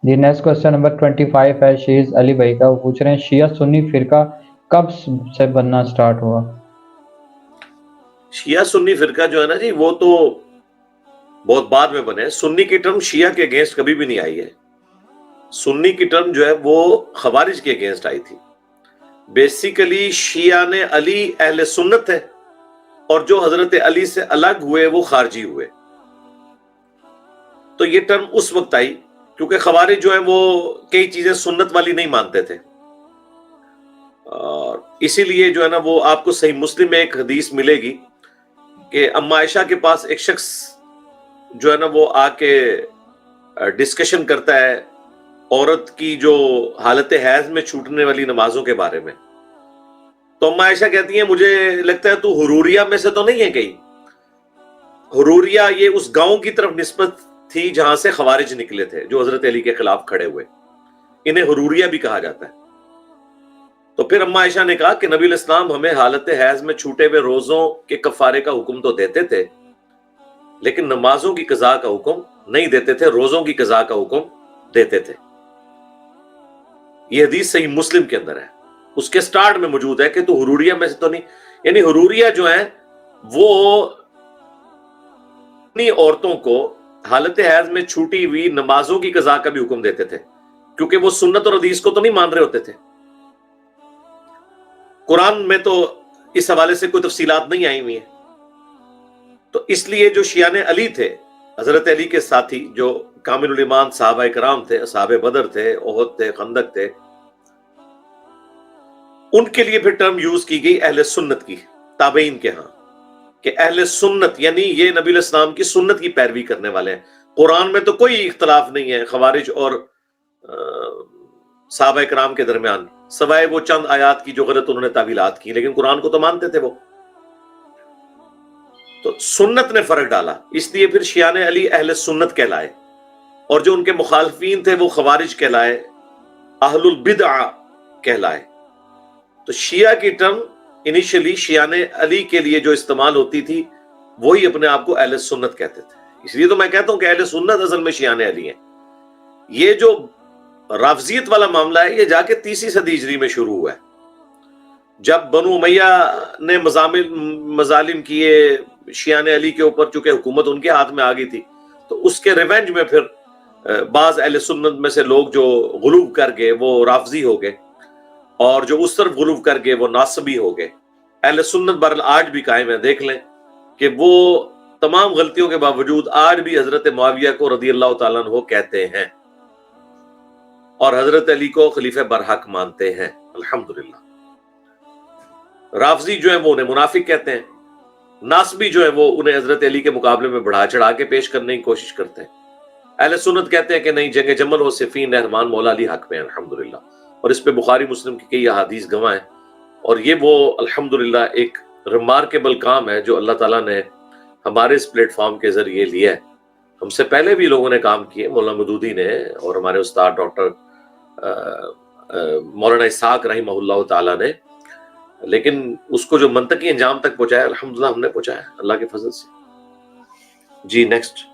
جی next question number 25 ہے she's علی بھائی کا، وہ پوچھ رہے ہیں شیعہ سنی فرقہ کب سے بننا سٹارٹ ہوا؟ شیعہ سنی فرقہ جو ہے نا جی، وہ تو بہت بعد میں بنے. سنی کی ٹرم شیعہ کے اگینسٹ کبھی بھی نہیں آئی ہے. سنی کی ٹرم جو ہے وہ خوارج کے اگینسٹ آئی تھی. بیسیکلی شیعہ نے علی اہل سنت ہے، اور جو حضرت علی سے الگ ہوئے وہ خارجی ہوئے. تو یہ ٹرم اس وقت آئی کیونکہ خوارج جو ہیں وہ کئی چیزیں سنت والی نہیں مانتے تھے، اور اسی لیے جو ہے نا وہ آپ کو صحیح مسلم میں ایک حدیث ملے گی کہ اما عائشہ کے پاس ایک شخص جو ہے نا وہ آ کے ڈسکشن کرتا ہے عورت کی جو حالت حیض میں چھوٹنے والی نمازوں کے بارے میں. تو اما عائشہ کہتی ہیں مجھے لگتا ہے تو حروریہ میں سے تو نہیں ہے کہیں. حروریہ یہ اس گاؤں کی طرف نسبت تھی جہاں سے خوارج نکلے تھے جو حضرت علی کے خلاف کھڑے ہوئے، انہیں حروریہ بھی کہا جاتا ہے. تو پھر اما عائشہ نے کہا کہ نبی علیہ السلام ہمیں حالت حیض میں چھوٹے ہوئے روزوں کے کفارے کا حکم تو دیتے تھے، لیکن نمازوں کی قضاء کا حکم نہیں دیتے تھے، روزوں کی قضاء کا حکم دیتے تھے. یہ حدیث صحیح مسلم کے اندر ہے، اس کے سٹارٹ میں موجود ہے کہ تو حروریہ میں سے تو نہیں. یعنی حروریہ جو ہیں وہ اپنی عورتوں کو حالت حیض میں چھوٹی ہوئی نمازوں کی قضاء کا بھی حکم دیتے تھے، کیونکہ وہ سنت اور حدیث کو تو نہیں مان رہے ہوتے تھے. قرآن میں تو اس حوالے سے کوئی تفصیلات نہیں آئی ہوئی ہیں. تو اس لیے جو شیعہ علی تھے، حضرت علی کے ساتھی جو کامل الایمان صحابہ کرام تھے، اصحاب بدر تھے، احد تھے، خندق تھے، ان کے لیے پھر ٹرم یوز کی گئی اہل سنت کی تابعین کے ہاں، کہ اہل سنت یعنی یہ نبی علیہ السلام کی سنت کی پیروی کرنے والے ہیں. قرآن میں تو کوئی اختلاف نہیں ہے خوارج اور صحابہ کرام کے درمیان، سوائے وہ چند آیات کی جو غلط انہوں نے تعویلات کی، لیکن قرآن کو تو مانتے تھے وہ. تو سنت نے فرق ڈالا، اس لیے پھر شیعہ علی اہل سنت کہلائے، اور جو ان کے مخالفین تھے وہ خوارج کہلائے، اہل البدع کہلائے. تو شیعہ کی ٹرم انیشلی شیعہ علی کے لیے جو استعمال ہوتی تھی وہی اپنے آپ کو اہل سنت کہتے تھے. اس لیے تو میں کہتا ہوں کہ اہل سنت اصل میں شیعہ علی ہیں. یہ جو رافضیت والا معاملہ ہے یہ جا کے 30 صدی ہجری میں شروع ہوا ہے، جب بنو امیہ نے مظالم کیے شیعہ علی کے اوپر، چونکہ حکومت ان کے ہاتھ میں آ گئی تھی، تو اس کے ریونج میں پھر بعض اہل سنت میں سے لوگ جو غلوب کر گئے وہ رافضی ہو گئے، اور جو اس طرف غلوب کر گئے وہ ناصبی ہو گئے. اہل سنت بہرحال آج بھی قائم ہے. دیکھ لیں کہ وہ تمام غلطیوں کے باوجود آج بھی حضرت معاویہ کو رضی اللہ تعالیٰ عنہ کہتے ہیں، اور حضرت علی کو خلیفہ برحق مانتے ہیں الحمدللہ. رافضی جو ہیں وہ انہیں منافق کہتے ہیں، ناصبی جو ہیں وہ انہیں حضرت علی کے مقابلے میں بڑھا چڑھا کے پیش کرنے کی کوشش کرتے ہیں. اہل سنت کہتے ہیں کہ نہیں، جنگ جمل و صفین رحمان مولا علی حق میں الحمدللہ، اور اس پہ بخاری مسلم کی کئی احادیث گواہ ہیں. اور یہ وہ الحمدللہ ایک ریمارکیبل کام ہے جو اللہ تعالیٰ نے ہمارے اس پلیٹ فارم کے ذریعے لیا ہے. ہم سے پہلے بھی لوگوں نے کام کیے، مولانا مودودی نے اور ہمارے استاد ڈاکٹر مولانا اسحاق رحمہ اللہ تعالیٰ نے، لیکن اس کو جو منطقی انجام تک پہنچایا الحمدللہ ہم نے پہنچایا اللہ کے فضل سے. جی نیکسٹ.